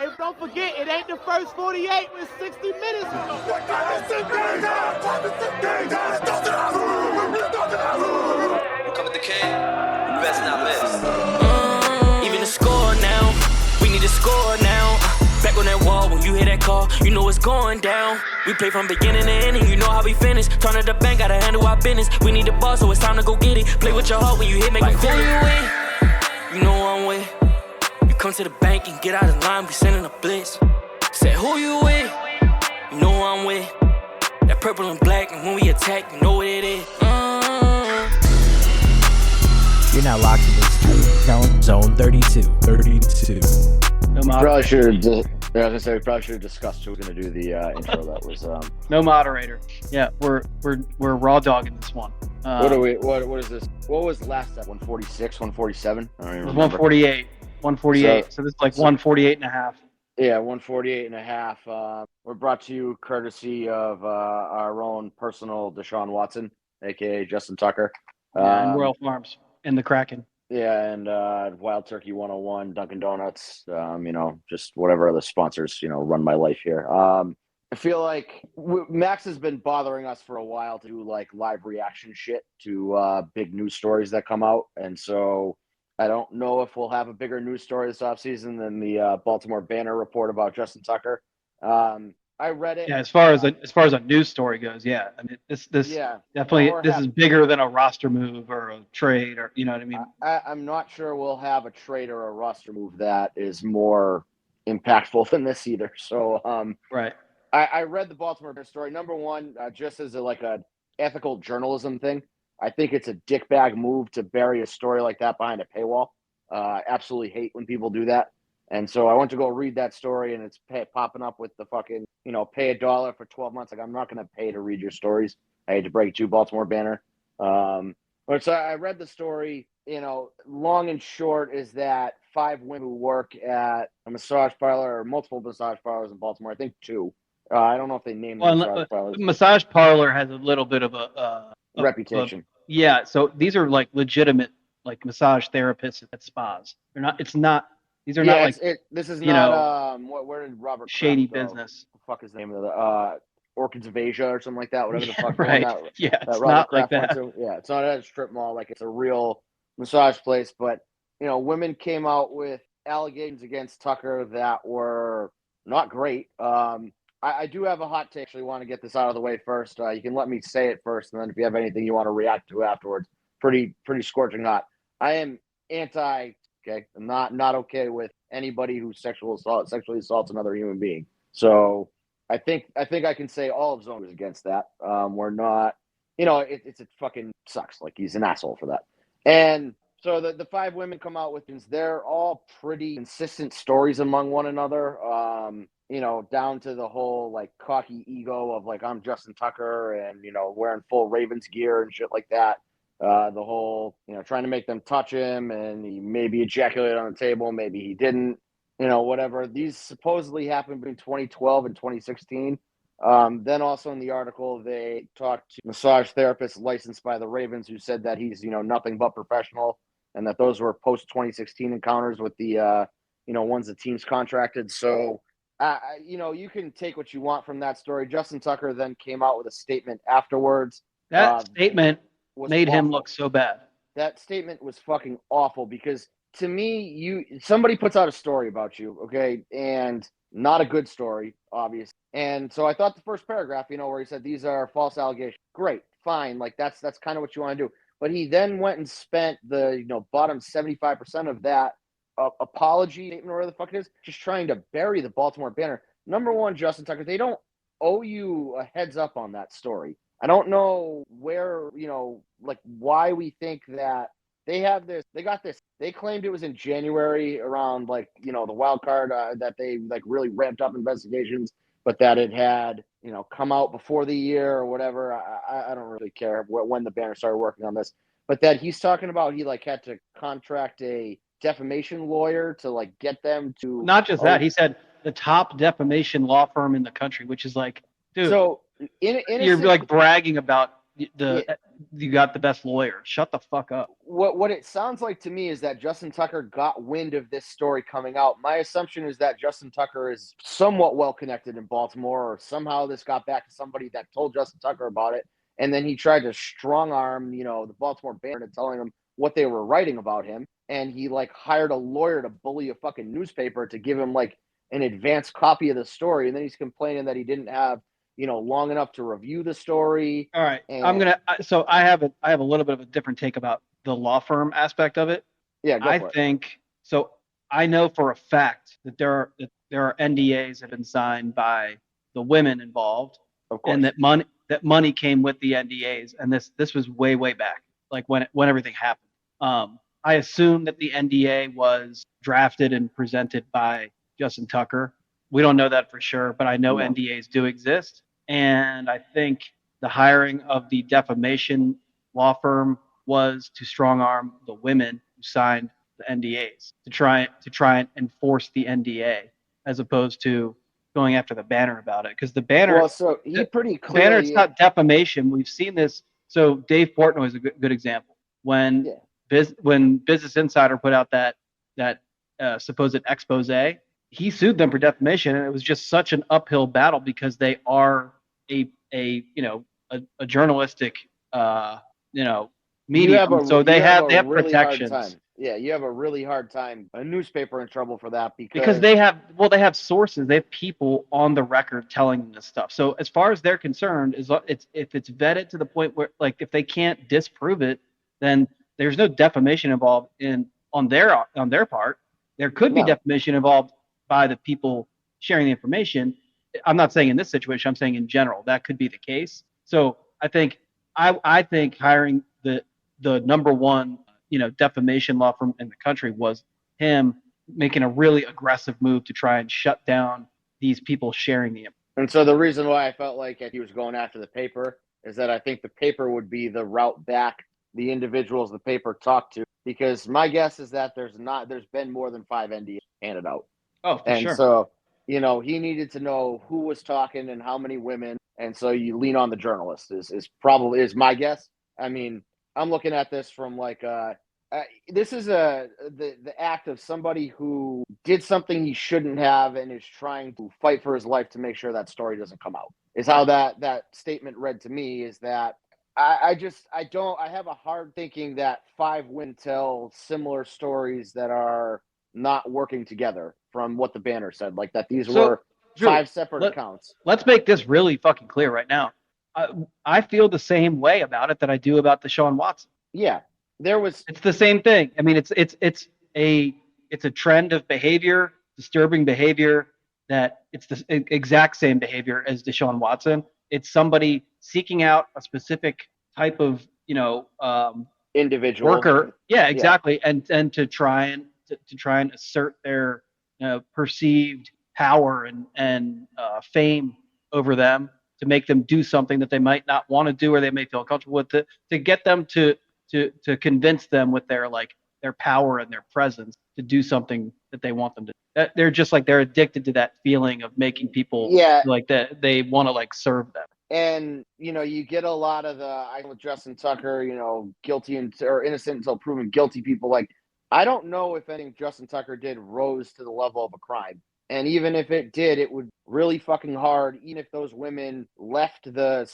Hey, don't forget, it ain't the first 48 with 60 minutes. Cover the K, best not best. Even the score now, we need to score now. Back on that wall, when you hear that call, you know it's going down. We play from beginning to ending, you know how we finish. Turn to the bank, gotta handle our business. We need the ball, so it's time to go get it. Play with your heart when you hit, make it feel it. You know I'm with. You come to the bank and get out of line, we sending a blitz. Say who you with? You know I'm with. That purple and black, and when we attack, you know what it is. You're now locked into Zone 32. No probably should have discussed who was going to do the intro. That was no moderator. Yeah, we're raw dogging this one. What is this? What was last at 146, 147? I don't even remember. 148. So this is like 148 and a half. Yeah, 148 and a half. We're brought to you courtesy of our own personal Deshaun Watson, aka Justin Tucker. And Royal Farms and the Kraken. Yeah, and Wild Turkey 101, Dunkin' Donuts, just whatever other sponsors, run my life here. I feel like Max has been bothering us for a while to do like live reaction shit to big news stories that come out. And so I don't know if we'll have a bigger news story this offseason than the Baltimore Banner report about Justin Tucker. I read it. Yeah, as far as a news story goes, yeah. I mean, this definitely this is bigger than a roster move or a trade, or you know what I mean. I'm not sure we'll have a trade or a roster move that is more impactful than this either. So right. I read the Baltimore story. Number one, just as a ethical journalism thing, I think it's a dickbag move to bury a story like that behind a paywall. Absolutely hate when people do that. And so I went to go read that story, and it's popping up with the fucking, pay $1 for 12 months. Like, I'm not going to pay to read your stories. I hate to break it to you, Baltimore Banner. But so I read the story. Long and short is that 5 women who work at a massage parlor or multiple massage parlors in Baltimore, I think 2. I don't know if they named the massage parlors. Massage parlor has a little bit of a reputation. Yeah, so these are like legitimate like massage therapists at spas. They're not. It's not. These are not like. This is not. Where did Robert shady Kraft go? Business? What the fuck is the name of the Orchids of Asia or something like that? Whatever the fuck. Right. It's not like that. Yeah, it's not at a strip mall. Like it's a real massage place. But women came out with allegations against Tucker that were not great. I do have a hot take. Actually, want to get this out of the way first. You can let me say it first, and then if you have anything you want to react to afterwards, pretty scorching hot. I am anti. Okay, I'm not okay with anybody who sexually assaults another human being. So I think I can say all of Zone is against that. We're not. It fucking sucks. Like he's an asshole for that. And so the 5 women come out with things. They're all pretty consistent stories among one another. Down to the whole like cocky ego of like I'm Justin Tucker and wearing full Ravens gear and shit like that. The whole trying to make them touch him and he maybe ejaculated on the table, maybe he didn't. Whatever. These supposedly happened between 2012 and 2016. Then also in the article they talked to massage therapists licensed by the Ravens who said that he's nothing but professional and that those were post 2016 encounters with the ones the teams contracted. So. You can take what you want from that story. Justin Tucker then came out with a statement afterwards. That statement made him look so bad. That statement was fucking awful because to me, somebody puts out a story about you, okay, and not a good story, obviously. And so I thought the first paragraph, where he said these are false allegations. Great, fine, like that's kind of what you want to do. But he then went and spent the bottom 75% of that. Apology statement or whatever the fuck it is, just trying to bury the Baltimore Banner. Number one, Justin Tucker, they don't owe you a heads up on that story. I don't know where, why we think that they got this. They claimed it was in January around the wild card that they really ramped up investigations, but that it had, come out before the year or whatever. I don't really care when the Banner started working on this, but that he's talking about he had to contract a defamation lawyer to get them to not just that. He said the top defamation law firm in the country, which is dude. So you're bragging about you got the best lawyer. Shut the fuck up. What it sounds like to me is that Justin Tucker got wind of this story coming out. My assumption is that Justin Tucker is somewhat well connected in Baltimore, or somehow this got back to somebody that told Justin Tucker about it, and then he tried to strong arm, the Baltimore Banner into telling him what they were writing about him, and he hired a lawyer to bully a fucking newspaper to give him an advanced copy of the story, and then he's complaining that he didn't have long enough to review the story. All right. So I have a little bit of a different take about the law firm aspect of it. Yeah, go for it. So I know for a fact that there are NDAs that have been signed by the women involved, of course, and that money came with the NDAs, and this was way back, when everything happened. I assume that the NDA was drafted and presented by Justin Tucker. We don't know that for sure, but I know NDAs do exist. And I think the hiring of the defamation law firm was to strong arm the women who signed the NDAs to try and enforce the NDA, as opposed to going after the Banner about it. Because the Banner, it's not defamation. We've seen this. So Dave Portnoy is a good example. When Business Insider put out that supposed expose, he sued them for defamation, and it was just such an uphill battle because they are a journalistic medium, so they have protections. You have a really hard time. A newspaper in trouble for that because they have sources, they have people on the record telling them this stuff. So as far as they're concerned, if it's vetted to the point where if they can't disprove it, then there's no defamation involved on their part. There could be defamation involved by the people sharing the information. I'm not saying in this situation, I'm saying in general, that could be the case. So I think hiring the number one, defamation law firm in the country was him making a really aggressive move to try and shut down these people sharing the information. And so the reason why I felt like he was going after the paper is that I think the paper would be the route back the individuals the paper talked to, because my guess is that there's been more than 5 NDAs handed out. Oh, for sure. And so, he needed to know who was talking and how many women. And so you lean on the journalist is my guess. I mean, I'm looking at this from this is the act of somebody who did something he shouldn't have and is trying to fight for his life to make sure that story doesn't come out, is how that statement read to me. Is that I have a hard thinking that 5 women tell similar stories that are not working together from what the Banner said, that these were Drew, 5 separate accounts. Let's make this really fucking clear right now. I feel the same way about it that I do about the Deshaun Watson. Yeah, it's the same thing. I mean, it's a trend of behavior, disturbing behavior, that it's the exact same behavior as Deshaun Watson. It's somebody seeking out a specific type of, individual worker. Yeah, exactly. Yeah. And to try and assert their perceived power and fame over them, to make them do something that they might not want to do or they may feel comfortable with, to get them to convince them with their power and their presence to do something that they want them to. They're just they're addicted to that feeling of making people that they want to serve them. And you get a lot of with Justin Tucker, guilty or innocent until proven guilty people. I don't know if anything Justin Tucker did rose to the level of a crime. And even if it did, it would really fucking hard, even if those women left the,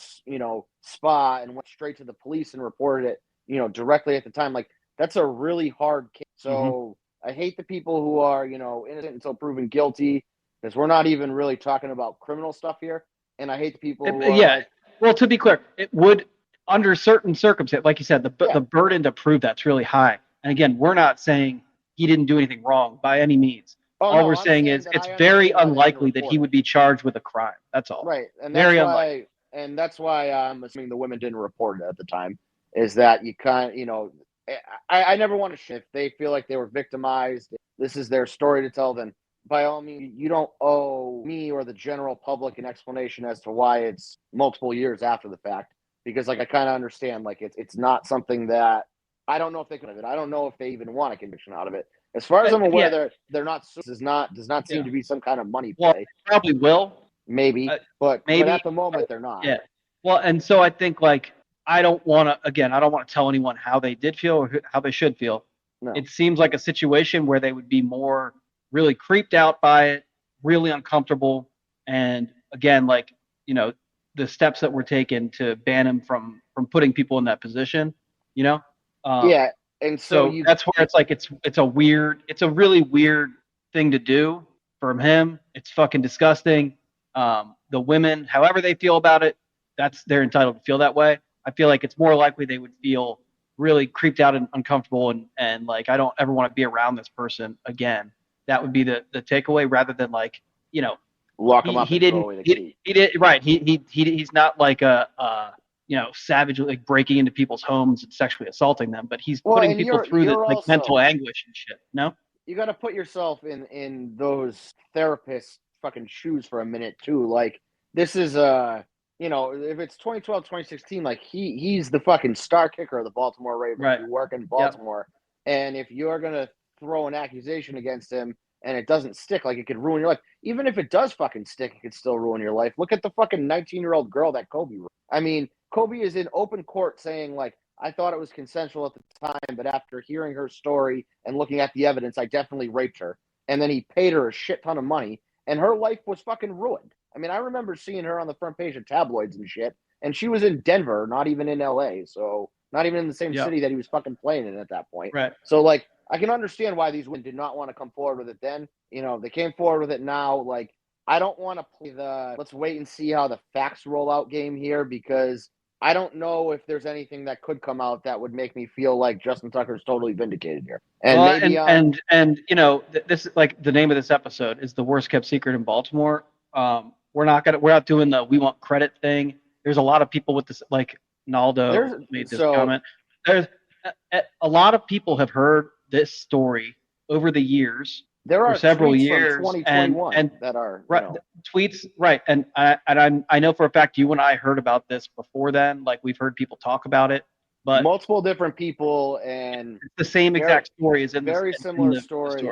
spa and went straight to the police and reported it, directly at the time. That's a really hard case. So I hate the people who are, innocent until proven guilty, because we're not even really talking about criminal stuff here. And I hate the people who are, well, to be clear, it would, under certain circumstances, like you said, the burden to prove that's really high. And again, we're not saying he didn't do anything wrong by any means. All we're saying is it's very unlikely that he would be charged with a crime. That's all. Right. And that's unlikely. And that's why I'm assuming the women didn't report it at the time, is that you I never want to shift. They feel like they were victimized. This is their story to tell. Then by all means, you don't owe me or the general public an explanation as to why it's multiple years after the fact, because I kind of understand, it's not something that, I don't know if they could have it. I don't know if they even want a conviction out of it. As far as I'm aware, they're not. Does not seem to be some kind of money play. Well, probably will. Maybe, but at the moment they're not. Yeah. Well, and so I think I don't want to tell anyone how they did feel or how they should feel. No. It seems like a situation where they would be more really creeped out by it, really uncomfortable, and again, like, you know, the steps that were taken to ban him from putting people in that position, you know. Yeah, and so that's where it's like it's a really weird thing to do from him. It's fucking disgusting. The women, however they feel about it, they're entitled to feel that way. I feel like it's more likely they would feel really creeped out and uncomfortable and like, I don't ever want to be around this person again. That would be the takeaway, rather than like, you know, lock him up. He didn't. He did right. He's not like a you know, savagely like breaking into people's homes and sexually assaulting them, but he's putting people through the like mental anguish and shit. No, you got to put yourself in those therapists' fucking shoes for a minute too. Like, this is you know, if it's 2012, 2016, like he's the fucking star kicker of the Baltimore Ravens. Right. You work in Baltimore, and if you're gonna throw an accusation against him and it doesn't stick, like, it could ruin your life. Even if it does fucking stick, it could still ruin your life. Look at the fucking 19-year-old girl that Kobe. I mean, Kobe is in open court saying, like, I thought it was consensual at the time, but after hearing her story and looking at the evidence, I definitely raped her. And then he paid her a shit ton of money, and her life was fucking ruined. I mean, I remember seeing her on the front page of tabloids and shit, and she was in Denver, not even in LA, so not even in the same city that he was fucking playing in at that point. Right. So, like, I can understand why these women did not want to come forward with it then. You know, they came forward with it now. Like, I don't want to play the let's wait and see how the facts roll out game here, because I don't know if there's anything that could come out that would make me feel like Justin Tucker's totally vindicated here. And well, maybe and you know, this, like, the name of this episode is The Worst Kept Secret in Baltimore. We're not doing the we want credit thing. There's a lot of people with this, like Naldo made this comment. There's a lot of people have heard this story over the years. There are for several years from 2021 and that are right, tweets, right? And I know for a fact you and I heard about this before then. Like, we've heard people talk about it, but multiple different people, and it's the same exact story as in very this, similar the story.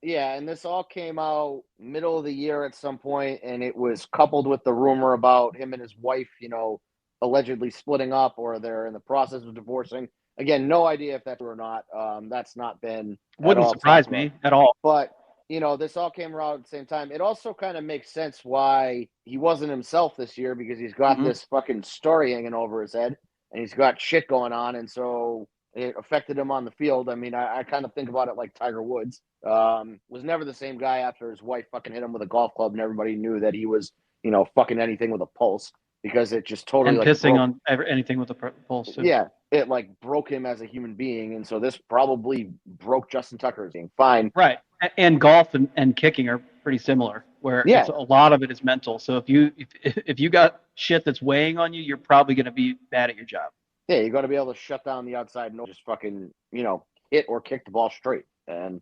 Yeah, and this all came out middle of the year at some point, and it was coupled with the rumor about him and his wife, you know, allegedly splitting up, or they're in the process of divorcing. Again, no idea if that's true or not. That's not been wouldn't surprise me at all. But you know, this all came around at the same time. It also kind of makes sense why he wasn't himself this year, because he's got this fucking story hanging over his head, and he's got shit going on, and so it affected him on the field. I mean, I kind of think about it like Tiger Woods. Was never the same guy after his wife fucking hit him with a golf club, and everybody knew that he was, you know, fucking anything with a pulse, because it just totally, and pissing on anything with a pulse too. Yeah, it like broke him as a human being, and so this probably broke Justin Tucker as being fine. Right, and golf and kicking are pretty similar, where it's, a lot of it is mental. So if you got shit that's weighing on you, you're probably going to be bad at your job. Yeah, you got to be able to shut down the outside and just fucking, you know, hit or kick the ball straight. And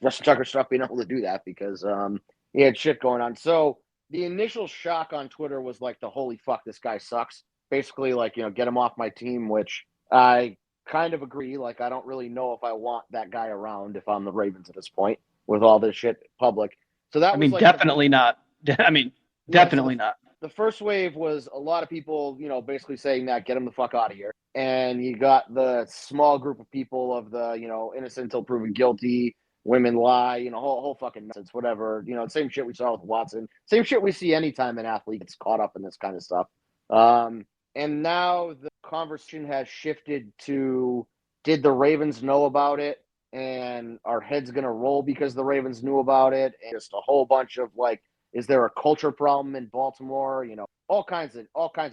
Justin Tucker stopped being able to do that because he had shit going on. So the initial shock on Twitter was like the holy fuck, this guy sucks. Basically, like, you know, get him off my team, which I kind of agree. Like, I don't really know if I want that guy around if I'm the Ravens at this point with all this shit public. So that was like definitely not. I mean, definitely not. The first wave was a lot of people, you know, basically saying that, get him the fuck out of here. And you got the small group of people of the, you know, innocent until proven guilty, women lie, you know, whole fucking nonsense, whatever. You know, same shit we saw with Watson. Same shit we see anytime an athlete gets caught up in this kind of stuff. And now the conversation has shifted to, did the Ravens know about it? And our head's going to roll because the Ravens knew about it. And just a whole bunch of like, is there a culture problem in Baltimore? You know, all kinds of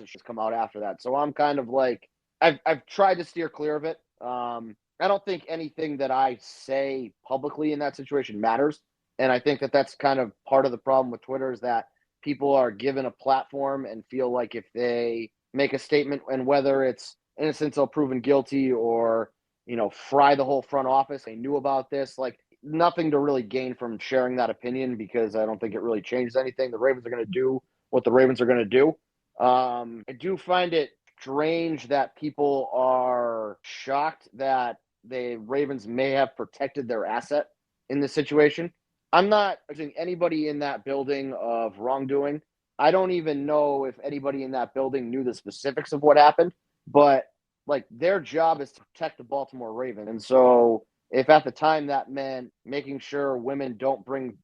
shit come out after that. So I'm kind of like, I've tried to steer clear of it. I don't think anything that I say publicly in that situation matters. And I think that that's kind of part of the problem with Twitter, is that people are given a platform and feel like if they make a statement, and whether it's innocent until proven guilty or, you know, fry the whole front office, they knew about this, like, nothing to really gain from sharing that opinion, because I don't think it really changes anything. The Ravens are going to do what the Ravens are going to do. I do find it strange that people are shocked that the Ravens may have protected their asset in this situation. I'm not accusing anybody in that building of wrongdoing. I don't even know if anybody in that building knew the specifics of what happened, but like their job is to protect the Baltimore Ravens. And so if at the time that meant making sure women don't bring,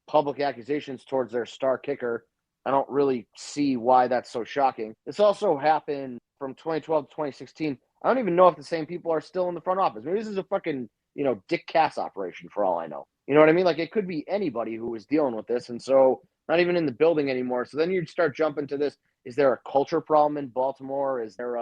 public accusations towards their star kicker, I don't really see why that's so shocking. This also happened from 2012 to 2016. I don't even know if the same people are still in the front office. Maybe this is a fucking, Dick Cass operation for all I know. You know what I mean? Like it could be anybody who was dealing with this. And so not even in the building anymore. So then you'd start jumping to this. Is there a culture problem in Baltimore? Is there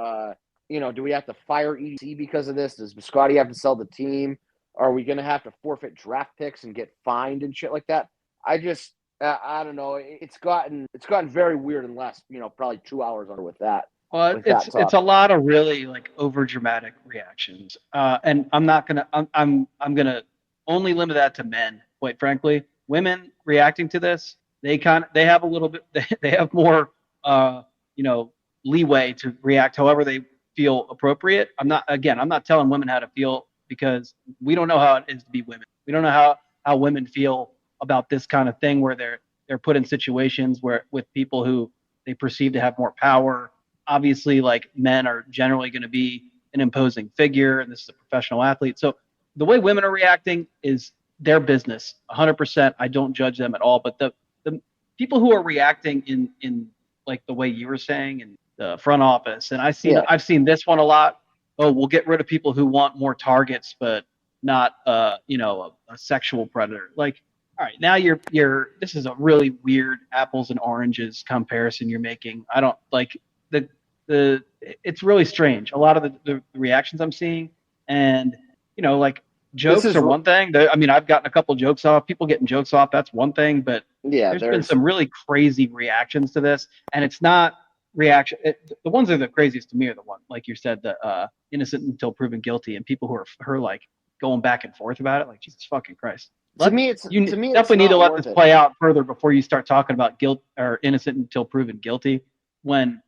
do we have to fire EC because of this? Does Biscotti have to sell the team? Are we going to have to forfeit draft picks and get fined and shit like that? I don't know. It's gotten very weird in the last, probably 2 hours on with that. Well, it's a lot of really like over dramatic reactions. And I'm not gonna I'm gonna only limit that to men, quite frankly. Women reacting to this, they have a little bit they have more leeway to react however they feel appropriate. I'm not telling women how to feel because we don't know how it is to be women. We don't know how women feel about this kind of thing where they're put in situations where with people who they perceive to have more power. Obviously, like men are generally going to be an imposing figure, and this is a professional athlete. So the way women are reacting is their business, 100%. I don't judge them at all. But the people who are reacting in like the way you were saying in the front office, and I've seen this one a lot. Oh, we'll get rid of people who want more targets, but not a sexual predator. Like, all right, now this is a really weird apples and oranges comparison you're making. I don't like it's really strange. A lot of the reactions I'm seeing, and like jokes are one thing. I've gotten a couple jokes off. People getting jokes off, that's one thing. But there's been some really crazy reactions to this, and it's not reaction. The ones that are the craziest to me are the one, like you said, the innocent until proven guilty, and people who are like going back and forth about it. Like Jesus fucking Christ. To me, you definitely need to let this play out further before you start talking about guilt or innocent until proven guilty. When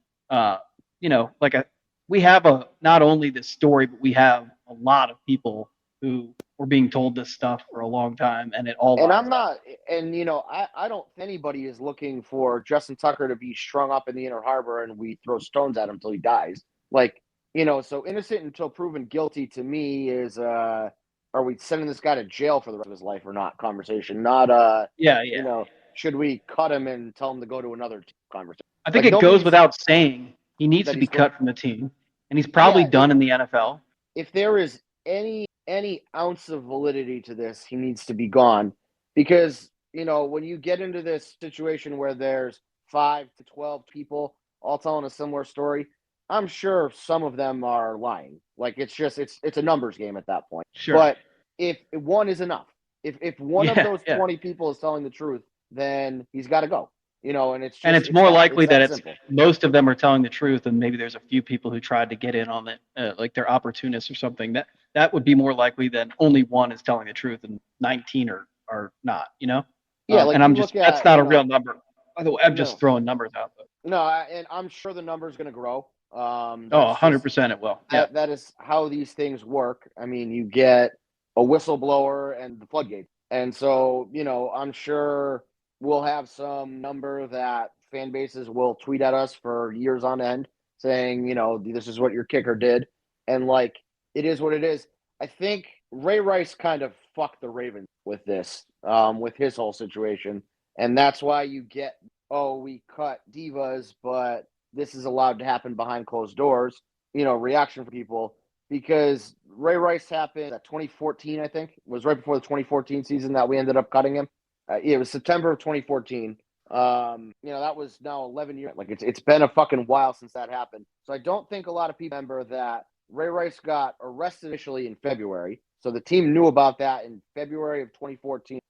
we have not only this story, but we have a lot of people who were being told this stuff for a long time, and it all. And I'm not, and I don't think anybody is looking for Justin Tucker to be strung up in the Inner Harbor and we throw stones at him until he dies. Like, so innocent until proven guilty to me is, are we sending this guy to jail for the rest of his life or not? Conversation, not should we cut him and tell him to go to another conversation? I think it goes without saying he needs to be cut from the team, and he's probably done in the NFL. If there is any ounce of validity to this, he needs to be gone because, when you get into this situation where there's 5 to 12 people all telling a similar story, I'm sure some of them are lying. Like it's a numbers game at that point. Sure. But if one is enough, if one of those 20 people is telling the truth, then he's got to go. And it's more likely that most of them are telling the truth, and maybe there's a few people who tried to get in on it, like they're opportunists or something. That would be more likely than only one is telling the truth and 19 are not. Yeah, and that's not a real number. By the way, I'm just throwing numbers out. No, and I'm sure the number is going to grow. 100% it will. That is how these things work. I mean, you get a whistleblower and the floodgates, and so I'm sure we'll have some number that fan bases will tweet at us for years on end saying, this is what your kicker did. And like, it is what it is. I think Ray Rice kind of fucked the Ravens with this, with his whole situation. And that's why you get, we cut divas, but this is allowed to happen behind closed doors, reaction from people. Because Ray Rice happened at 2014, I think. It was right before the 2014 season that we ended up cutting him. It was September of 2014. That was now 11 years. Like it's been a fucking while since that happened. So I don't think a lot of people remember that Ray Rice got arrested initially in February. So the team knew about that in February of 2014.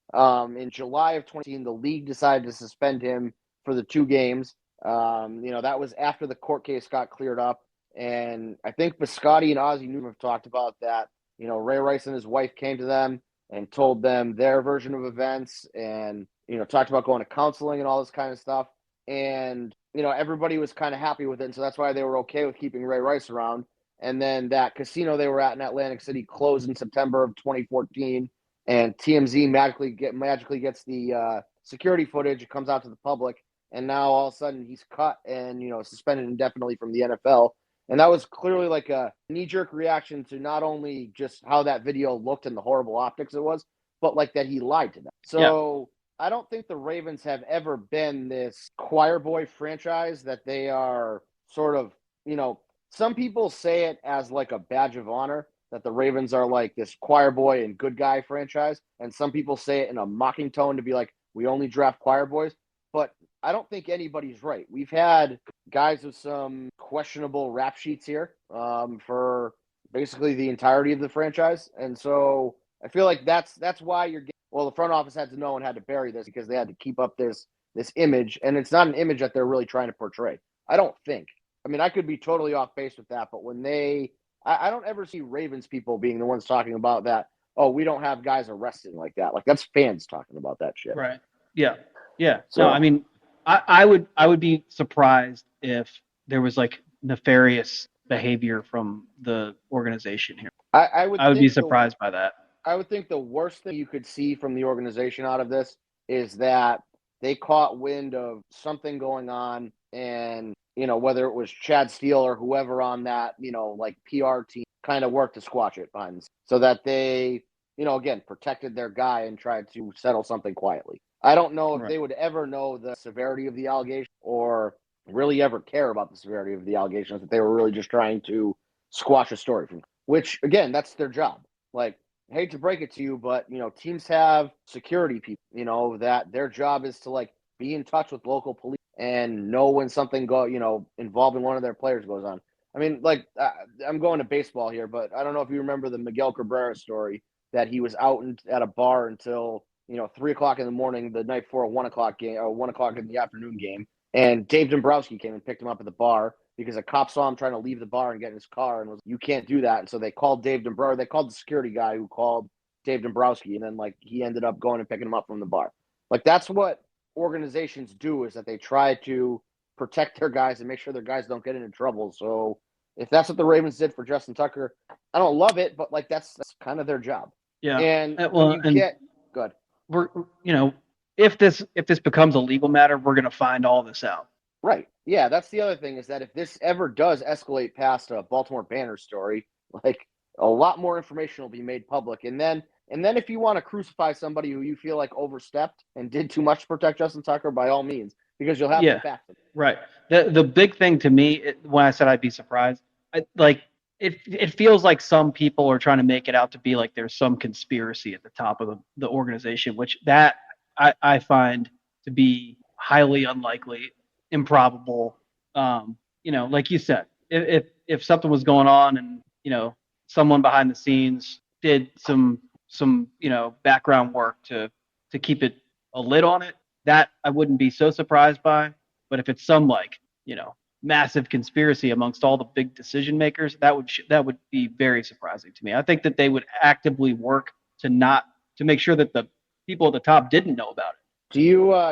In July of 2014, the league decided to suspend him for the 2 games. That was after the court case got cleared up. And I think Biscotti and Ozzie Newsome have talked about that. Ray Rice and his wife came to them and told them their version of events and, talked about going to counseling and all this kind of stuff. And, everybody was kind of happy with it. And so that's why they were okay with keeping Ray Rice around. And then that casino they were at in Atlantic City closed in September of 2014. And TMZ magically gets the security footage. It comes out to the public. And now all of a sudden he's cut and, suspended indefinitely from the NFL. And that was clearly like a knee-jerk reaction to not only just how that video looked and the horrible optics it was, but like that he lied to them. So I don't think the Ravens have ever been this choir boy franchise that they are sort of, some people say it as like a badge of honor that the Ravens are like this choir boy and good guy franchise. And some people say it in a mocking tone to be like, we only draft choir boys. But I don't think anybody's right. We've had guys with some questionable rap sheets here for basically the entirety of the franchise. And so I feel like that's why you're getting, well, the front office had to know and had to bury this because they had to keep up this image. And it's not an image that they're really trying to portray. I don't think. I mean, I could be totally off base with that, but when I don't ever see Ravens people being the ones talking about that. Oh, we don't have guys arresting like that. Like that's fans talking about that shit. Right. Yeah. Yeah. So, no, I mean, I would be surprised if there was like nefarious behavior from the organization here. I would be surprised by that. I would think the worst thing you could see from the organization out of this is that they caught wind of something going on, and whether it was Chad Steele or whoever on that like PR team kind of worked to squash it behind, so that they again protected their guy and tried to settle something quietly. I don't know if they would ever know the severity of the allegation or really ever care about the severity of the allegations, that they were really just trying to squash a story from, which again, that's their job. Like, I hate to break it to you, but teams have security people, that their job is to like be in touch with local police and know when something involving one of their players goes on. I mean, like I'm going to baseball here, but I don't know if you remember the Miguel Cabrera story that he was out at a bar until 3:00 in the morning the night before a 1:00 game or 1:00 in the afternoon game. And Dave Dombrowski came and picked him up at the bar because a cop saw him trying to leave the bar and get in his car and was, you can't do that. And so they called Dave Dombrowski. They called the security guy who called Dave Dombrowski. And then like he ended up going and picking him up from the bar. Like that's what organizations do, is that they try to protect their guys and make sure their guys don't get into trouble. So if that's what the Ravens did for Justin Tucker, I don't love it, but like that's kind of their job. Yeah. And good. We're if this becomes a legal matter, we're going to find all this out. Right. Yeah, that's the other thing, is that if this ever does escalate past a Baltimore Banner story, like a lot more information will be made public. And then if you want to crucify somebody who you feel like overstepped and did too much to protect Justin Tucker, by all means, because you'll have to back them. Right. The big thing to me, when I said I'd be surprised, it feels like some people are trying to make it out to be like there's some conspiracy at the top of the organization, which that I find to be highly unlikely, improbable. Like you said, if something was going on and someone behind the scenes did some background work to keep it a lid on it, that I wouldn't be so surprised by. But if it's some massive conspiracy amongst all the big decision makers, that would be very surprising to me. I think that they would actively work to make sure that the people at the top didn't know about it.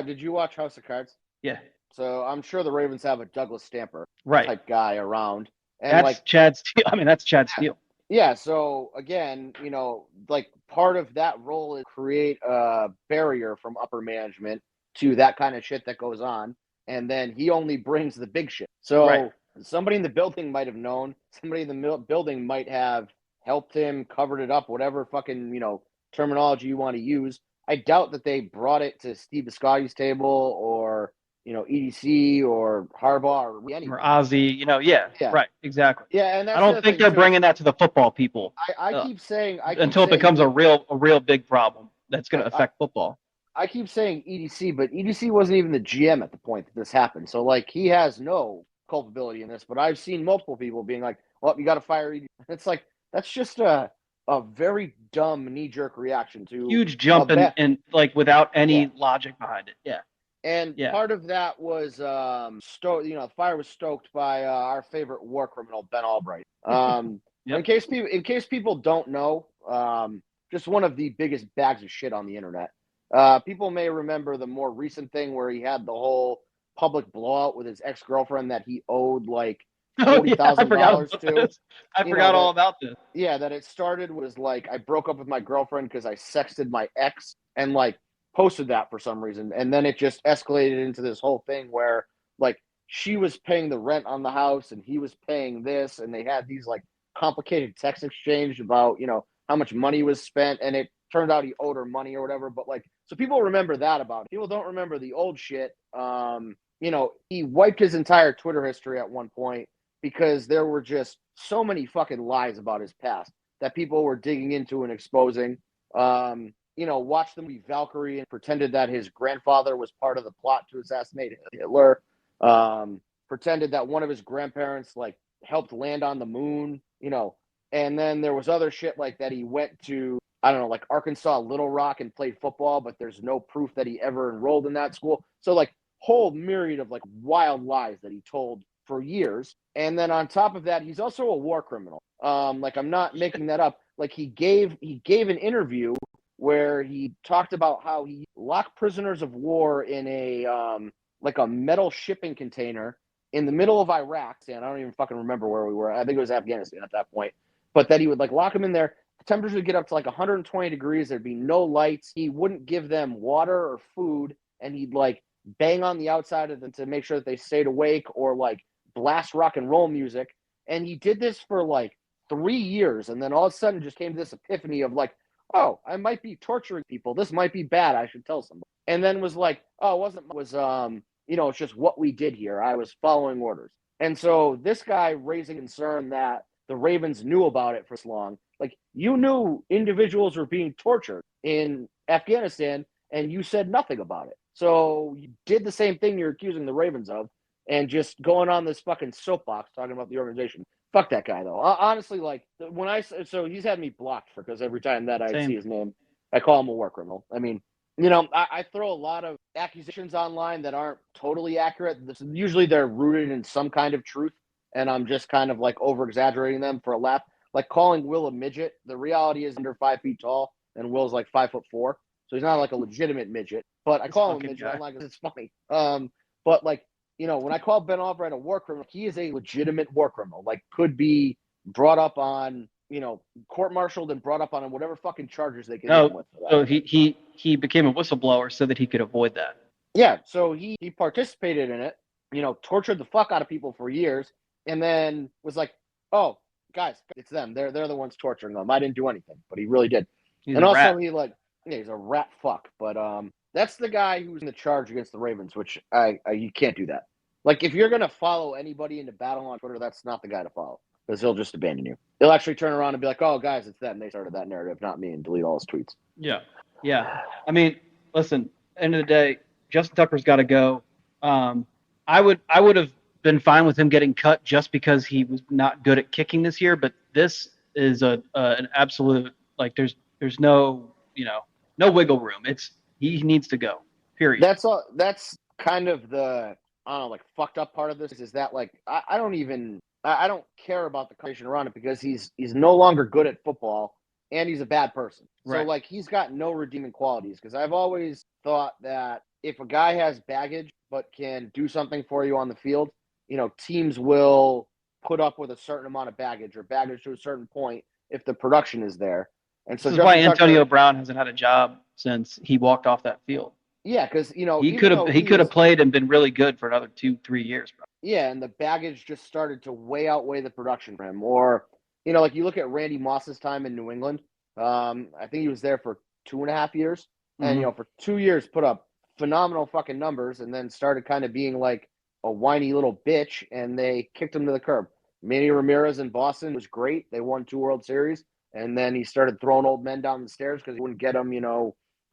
Did you watch House of Cards? Yeah. So I'm sure the Ravens have a Douglas Stamper type guy around. And that's Chad Steele. I mean, that's Chad Steele. Yeah. So again, like part of that role is create a barrier from upper management to that kind of shit that goes on. And then he only brings the big shit. So somebody in the building might have known. Somebody in the building might have helped him, covered it up, whatever fucking, terminology you want to use. I doubt that they brought it to Steve Biscotti's table or, EDC or Harbaugh or anyone. Or Ozzy, right, exactly. Yeah, and that's I don't think they're bringing that to the football people. I keep saying until it becomes a real big problem that's going to affect football. I keep saying EDC, but EDC wasn't even the GM at the point that this happened. So, like, he has no culpability in this. But I've seen multiple people being like, well, you got to fire EDC. It's like, that's just a very dumb knee-jerk reaction to huge jump and like without any logic behind it. Yeah. And part of that was the fire was stoked by our favorite war criminal, Ben Albright. In case people don't know, just one of the biggest bags of shit on the internet. People may remember the more recent thing where he had the whole public blowout with his ex-girlfriend that he owed like $40,000 to. I forgot all about this. Yeah, that it started was like I broke up with my girlfriend because I sexted my ex and like posted that for some reason, and then it just escalated into this whole thing where like she was paying the rent on the house and he was paying this, and they had these like complicated text exchange about, how much money was spent, and it turned out he owed her money or whatever. But like, so people remember that about it. People don't remember the old shit. He wiped his entire Twitter history at one point because there were just so many fucking lies about his past that people were digging into and exposing. Watched the movie Valkyrie and pretended that his grandfather was part of the plot to assassinate Hitler. Pretended that one of his grandparents like helped land on the moon, and then there was other shit like that he went to, I don't know, like Arkansas Little Rock and played football, but there's no proof that he ever enrolled in that school. So like whole myriad of like wild lies that he told for years. And then on top of that, he's also a war criminal. Like I'm not making that up. Like he gave an interview where he talked about how he locked prisoners of war in a like a metal shipping container in the middle of Iraq. And I don't even fucking remember where we were. I think it was Afghanistan at that point. But that he would like lock them in there. The temperatures would get up to like 120 degrees. There'd be no lights. He wouldn't give them water or food, and he'd like bang on the outside of them to make sure that they stayed awake, or like blast rock and roll music. And he did this for like 3 years, and then all of a sudden just came to this epiphany of like, oh, I might be torturing people. This might be bad. I should tell somebody. And then was like, oh, it's just what we did here. I was following orders. And so this guy raising concern that the Ravens knew about it for so long. Like, you knew individuals were being tortured in Afghanistan, and you said nothing about it. So you did the same thing you're accusing the Ravens of, and just going on this fucking soapbox talking about the organization. Fuck that guy, though. Honestly, like, so he's had me blocked because every time that I see his name, I call him a war criminal. I mean, I throw a lot of accusations online that aren't totally accurate. Usually they're rooted in some kind of truth, and I'm just kind of like over-exaggerating them for a laugh. Like calling Will a midget. The reality is under 5 feet tall, and Will's like 5'4", so he's not like a legitimate midget. But I call him a midget. I'm like, it's funny. But like, when I call Ben Albright a war criminal, he is a legitimate war criminal. Like, could be brought up on, court-martialed and brought up on whatever fucking charges they get him with. So he became a whistleblower so that he could avoid that. Yeah, so he participated in it, tortured the fuck out of people for years, and then was like, oh, guys, it's them. They're the ones torturing them. I didn't do anything, but he really did. He's a rat fuck. But that's the guy who's in the charge against the Ravens, which you can't do that. Like, if you're gonna follow anybody into battle on Twitter, that's not the guy to follow, because he'll just abandon you. He'll actually turn around and be like, oh, guys, it's them. They started that narrative, not me, and delete all his tweets. Yeah. I mean, listen. End of the day, Justin Tucker's got to go. I would have been fine with him getting cut just because he was not good at kicking this year, but this is an absolute, like, there's no no wiggle room. He needs to go. Period. That's all. That's kind of the, I don't know, like, fucked up part of this is that, like, I don't care about the conversation around it, because he's no longer good at football, and he's a bad person. Right. So like, he's got no redeeming qualities, because I've always thought that if a guy has baggage but can do something for you on the field, teams will put up with a certain amount of baggage, or baggage to a certain point, if the production is there. And so this is why Antonio Brown hasn't had a job since he walked off that field. Yeah, because he could have played and been really good for another 2-3 years, bro. Yeah, and the baggage just started to outweigh the production for him. Or, like, you look at Randy Moss's time in New England. I think he was there for 2.5 years, and for 2 years put up phenomenal fucking numbers, and then started kind of being like a whiny little bitch, and they kicked him to the curb. Manny Ramirez in Boston was great. They won 2 World Series, and then he started throwing old men down the stairs because he wouldn't get them,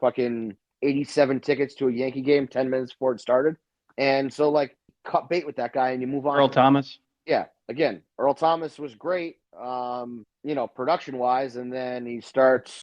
fucking 87 tickets to a Yankee game 10 minutes before it started. And so, like, cut bait with that guy and you move on. Earl Thomas. Yeah. Again, Earl Thomas was great, production-wise, and then he starts,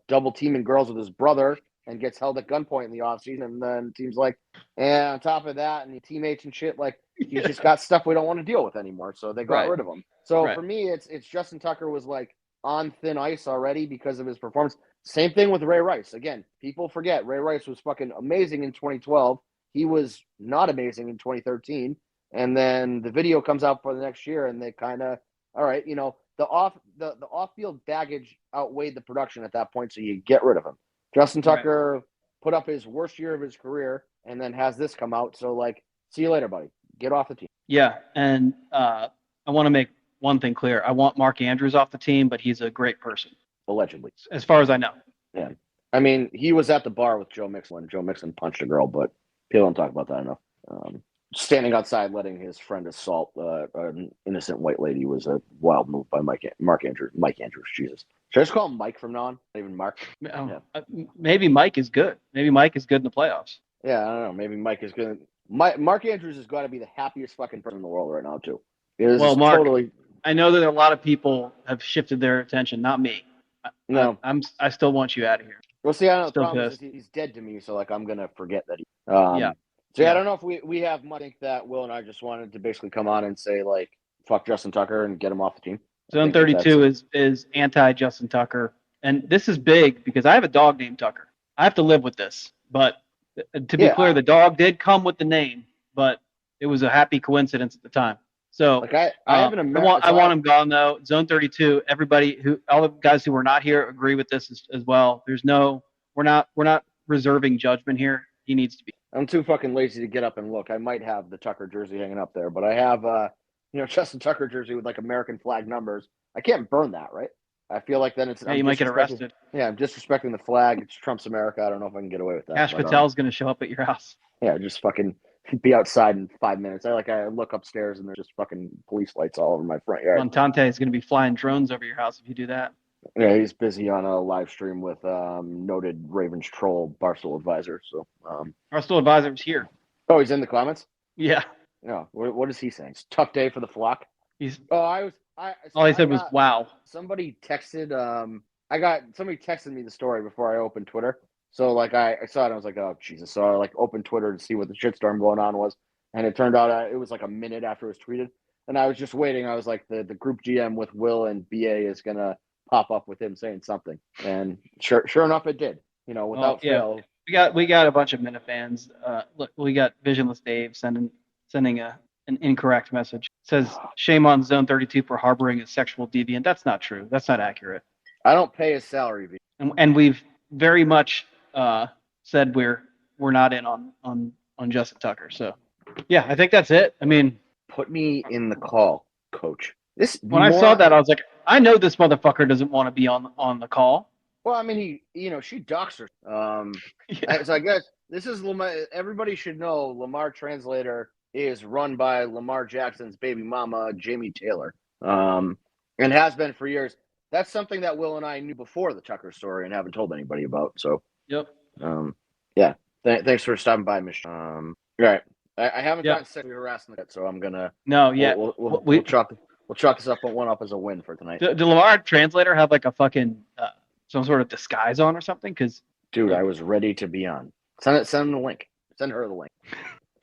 double teaming girls with his brother and gets held at gunpoint in the offseason, and then teams like, and on top of that, and teammates and shit, like, he's just got stuff we don't want to deal with anymore, so they got rid of him. So for me, it's Justin Tucker was, like, on thin ice already because of his performance. Same thing with Ray Rice. Again, people forget Ray Rice was fucking amazing in 2012. He was not amazing in 2013. And then the video comes out for the next year, and they kind of, all right, the off-field baggage outweighed the production at that point, so you get rid of him. Justin Tucker put up his worst year of his career, and then has this come out. So, like, see you later, buddy. get off the team. Yeah, and I want to make one thing clear. I want Mark Andrews off the team, but he's a great person, Allegedly. as far as I know. Yeah. I mean, he was at the bar with Joe Mixon when Joe Mixon punched a girl, but people don't talk about that enough. Standing outside letting his friend assault an innocent white lady was a wild move by Mike Andrews. Mike Andrews, Jesus. Should I just call him Mike from now on? Not even Mark? Maybe Mike is good. Maybe Mike is good in the playoffs. Yeah, I don't know. Maybe Mike is good. Mark Andrews has got to be the happiest fucking person in the world right now, too. Well, Mark, I know that a lot of people have shifted their attention, not me. No. I still want you out of here. Well, see, I don't know. The Still problem is pissed. he's dead to me, so like I'm gonna forget that. Yeah. So yeah, I don't know if we have much. I think that Will and I just wanted to basically come on and say like, fuck Justin Tucker and get him off the team. Zone 32 is anti Justin Tucker, and this is big because I have a dog named Tucker. I have to live with this, but to be clear, the dog did come with the name, but it was a happy coincidence at the time. So like I have an I want him gone though. Zone 32. Everybody all the guys who were not here agree with this as well. We're not reserving judgment here. He needs to be. I'm too fucking lazy to get up and look. I might have the Tucker jersey hanging up there, but I have Justin Tucker jersey with like American flag numbers. I can't burn that, right? I feel like then you might get arrested. Yeah, I'm disrespecting the flag. It's Trump's America. I don't know if I can get away with that. Cash Patel's going to show up at your house. Yeah, just fucking be outside in 5 minutes. I look upstairs and there's just fucking police lights all over my front yard. Montante is going to be flying drones over your house if you do that. Yeah, he's busy on a live stream with noted Ravens troll Barstool Advisor. So Barstool Advisor's here. Oh, he's in the comments? Yeah. No. What is he saying? It's a tough day for the flock. All he said was wow. Somebody texted somebody texted me the story before I opened Twitter. So like I saw it and I was like, oh Jesus. So I like opened Twitter to see what the shitstorm going on was. And it turned out it was like a minute after it was tweeted. And I was just waiting. I was like, the group GM with Will and BA is gonna pop up with him saying something. And sure enough it did. Without fail. We got a bunch of Minute fans. Look, we got Visionless Dave sending an incorrect message. It says shame on Zone 32 for harboring a sexual deviant. That's not true. That's not accurate. I don't pay his salary. And we've very much said we're not in on Justin Tucker. So yeah, I think that's it. I mean, put me in the call, coach. I saw that, I was like, I know this motherfucker doesn't want to be on the call. Well, I mean, she doxed her. So I guess this is Lamar. Everybody should know Lamar Translator is run by Lamar Jackson's baby mama, Jamie Taylor, and has been for years. That's something that Will and I knew before the Tucker story and haven't told anybody about. So, yep. Yeah. Thanks for stopping by, Michelle. All right. I haven't gotten sexually harassed yet, so I'm gonna. No, yeah. We'll chalk this up as a win for tonight. Do Lamar Translator have like a fucking some sort of disguise on or something? Because dude, I was ready to be on. Send him the link. Send her the link.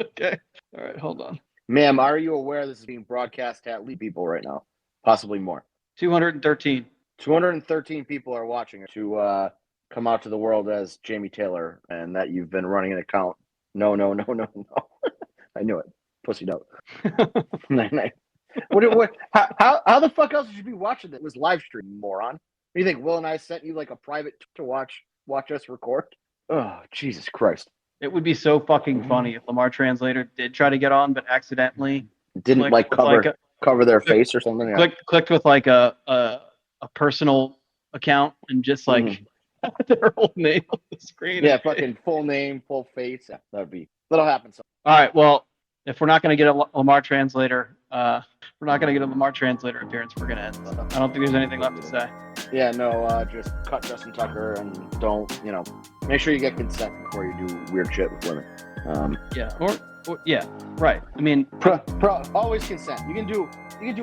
Okay. All right. Hold on. Ma'am, are you aware this is being broadcast at least people right now? Possibly more. 213. 213 people are watching to come out to the world as Jamie Taylor, and that you've been running an account. No. I knew it. Pussy note. What? How the fuck else would you be watching that? It was live stream, moron. Do you think Will and I sent you like a private to watch us record? Oh, Jesus Christ. It would be so fucking funny if Lamar Translator did try to get on, but accidentally didn't cover their face or something. Yeah. Clicked with like a personal account and just like their whole name on the screen. Yeah, fucking full name, full face. Yeah, that'll happen. All right. Well, if we're not going to get a Lamar Translator, appearance, we're going to end. I don't think there's anything left to say. Yeah, no, just cut Justin Tucker and don't, make sure you get consent before you do weird shit with women. Yeah, right. I mean, always consent. You can do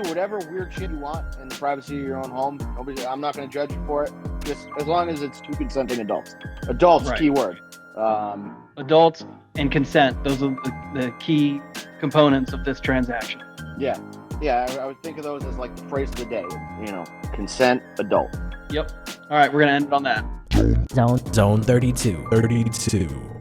whatever weird shit you want in the privacy of your own home. I'm not going to judge you for it. Just as long as it's two consenting adults. Adults, right. Key word. Adults and consent. Those are the key components of this transaction. Yeah. Yeah, I would think of those as like the phrase of the day. Consent, adult. Yep. All right, we're going to end it on that. Zone 32.